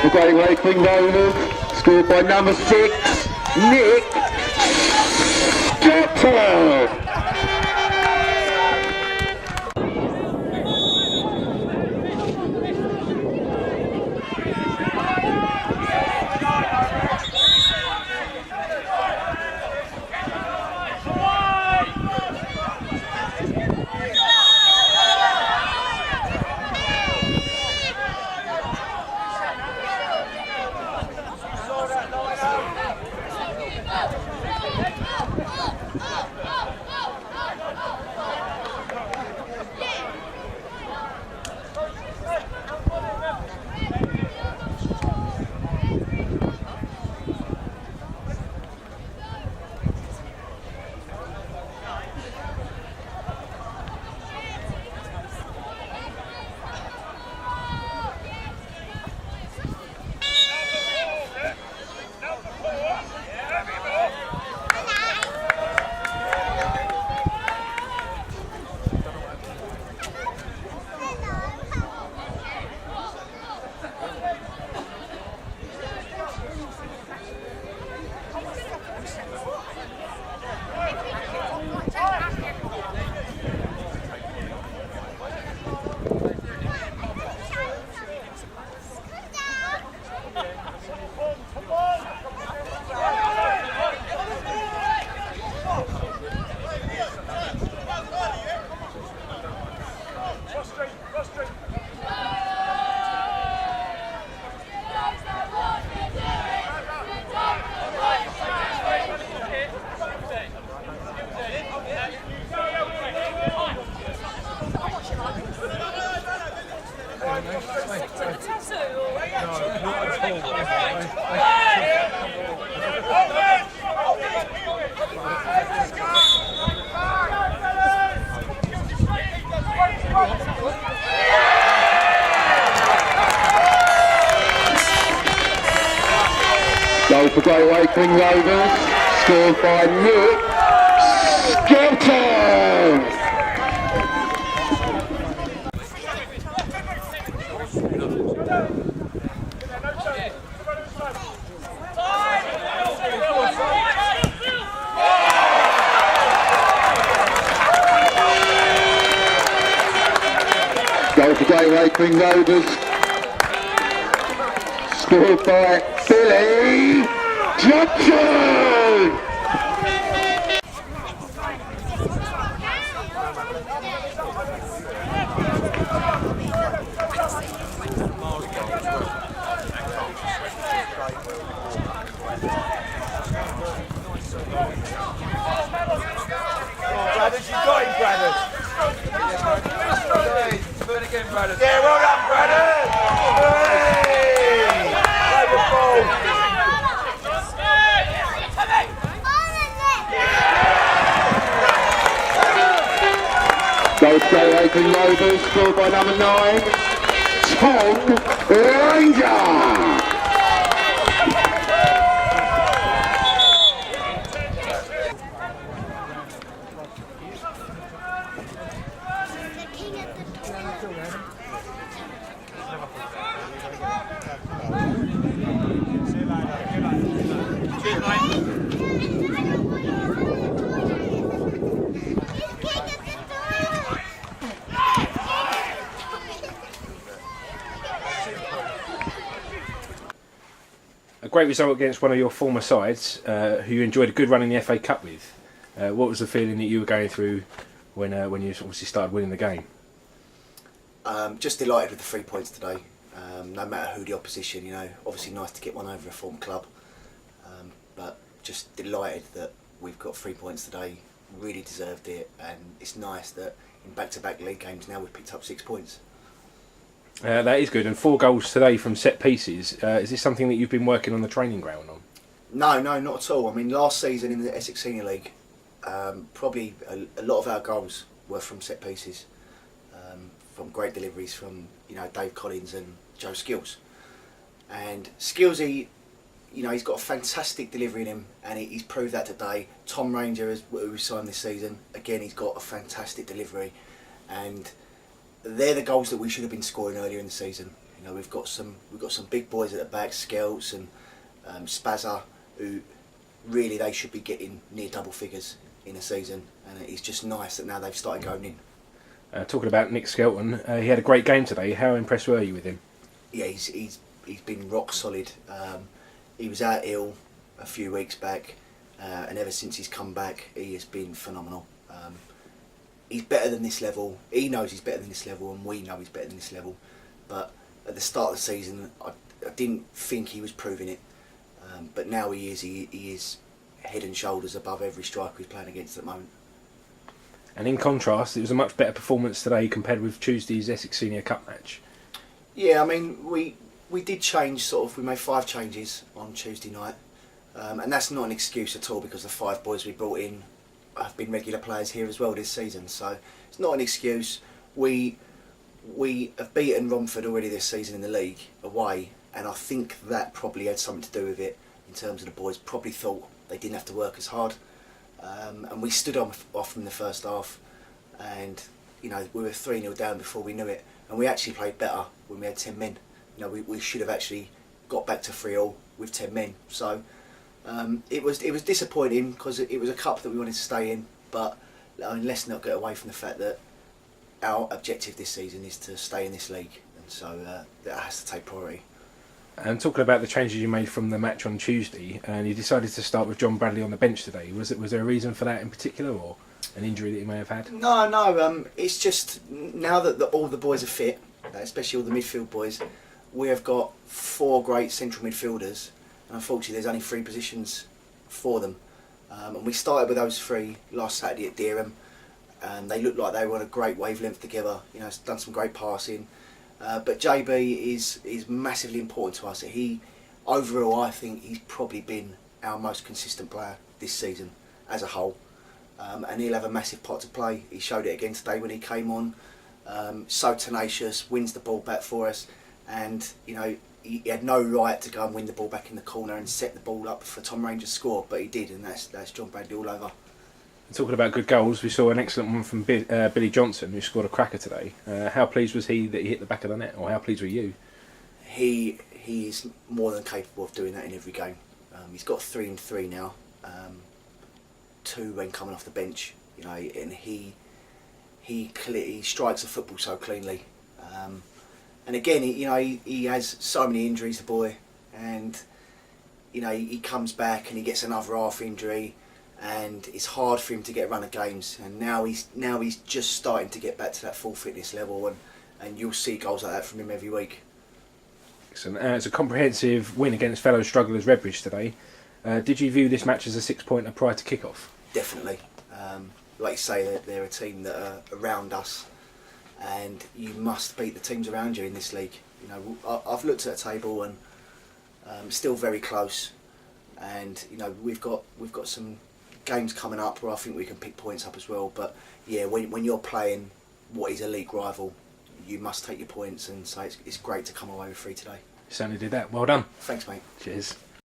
for Great Wakeford Rovers, scored by number 6, Nick Doctor. Goal for Great Wakeford Rovers, scored by Nick Skelton. Goal for Great Wakeford Rovers, scored by Billy Johnson. Brothers, you got him, brothers. Do it again, brothers. Yeah, well done, brothers. Hey! Play the ball. Goal for Great Wakeford Rovers, scored by number 9, Tom Ranger. A great result against one of your former sides, who you enjoyed a good run in the FA Cup with. What was the feeling that you were going through when you obviously started winning the game? Just delighted with the 3 points today. No matter who the opposition, you know, obviously nice to get one over a former club, but just delighted that we've got 3 points today. Really deserved it, and it's nice that in back-to-back league games now we've picked up 6 points. That is good, and 4 goals today from set pieces. Is this something that you've been working on the training ground on? No, not at all. I mean, last season in the Essex Senior League, probably a lot of our goals were from set pieces, from great deliveries from, you know, Dave Collins and Joe Skills. And Skillsy, you know, he's got a fantastic delivery in him, and he's proved that today. Tom Ranger, who we signed this season, again, he's got a fantastic delivery, and they're the goals that we should have been scoring earlier in the season. You know, we've got some big boys at the back, Skelts and Spazza, who really they should be getting near double figures in a season, and it's just nice that now they've started going in. Talking about Nick Skelton, he had a great game today. How impressed were you with him? Yeah, he's been rock solid. He was out ill a few weeks back, and ever since he's come back, he has been phenomenal. He's better than this level. He knows he's better than this level, and we know he's better than this level. But at the start of the season, I didn't think he was proving it. But now he is. He is head and shoulders above every striker he's playing against at the moment. And in contrast, it was a much better performance today compared with Tuesday's Essex Senior Cup match. Yeah, I mean, we did change, we made 5 changes on Tuesday night. And that's not an excuse at all, because the 5 boys we brought in have been regular players here as well this season. So it's not an excuse. We have beaten Romford already this season in the league away, and I think that probably had something to do with it, in terms of the boys probably thought they didn't have to work as hard. And we stood off from the first half, and you know, we were 3-0 down before we knew it, and we actually played better when we had 10 men. You know, we should have actually got back to 3-3 with 10 men. So it was disappointing, because it was a cup that we wanted to stay in, but I mean, let's not get away from the fact that our objective this season is to stay in this league, and so that has to take priority. And talking about the changes you made from the match on Tuesday, and you decided to start with John Bradley on the bench today. Was there a reason for that in particular, or an injury that he may have had? No. It's just now that all the boys are fit, especially all the midfield boys, we have got 4 great central midfielders, and unfortunately there's only 3 positions for them. And we started with those 3 last Saturday at Dereham, and they looked like they were on a great wavelength together. You know, done some great passing. But JB is massively important to us. Overall, I think he's probably been our most consistent player this season as a whole, and he'll have a massive part to play. He showed it again today when he came on. So tenacious, wins the ball back for us, and you know, he had no right to go and win the ball back in the corner and set the ball up for Tom Ranger's score, but he did, and that's John Bradley all over. Talking about good goals, we saw an excellent one from Billy Johnson, who scored a cracker today. How pleased was he that he hit the back of the net, or how pleased were you? He is more than capable of doing that in every game. He's got 3 and 3 now, 2 when coming off the bench. You know, and he strikes the football so cleanly. And again, he has so many injuries, the boy, and you know, he comes back and he gets another half injury, and it's hard for him to get a run of games. And now he's just starting to get back to that full fitness level, and you'll see goals like that from him every week. Excellent. It's a comprehensive win against fellow strugglers Redbridge today. Did you view this match as a 6-pointer prior to kick-off? Definitely. Like you say, they're a team that are around us, and you must beat the teams around you in this league. You know, I've looked at the table, and still very close. And you know, we've got some games coming up where I think we can pick points up as well. But yeah, when you're playing what is a league rival, you must take your points, and so it's great to come away with 3 today. You certainly did that. Well done. Thanks, mate. Cheers.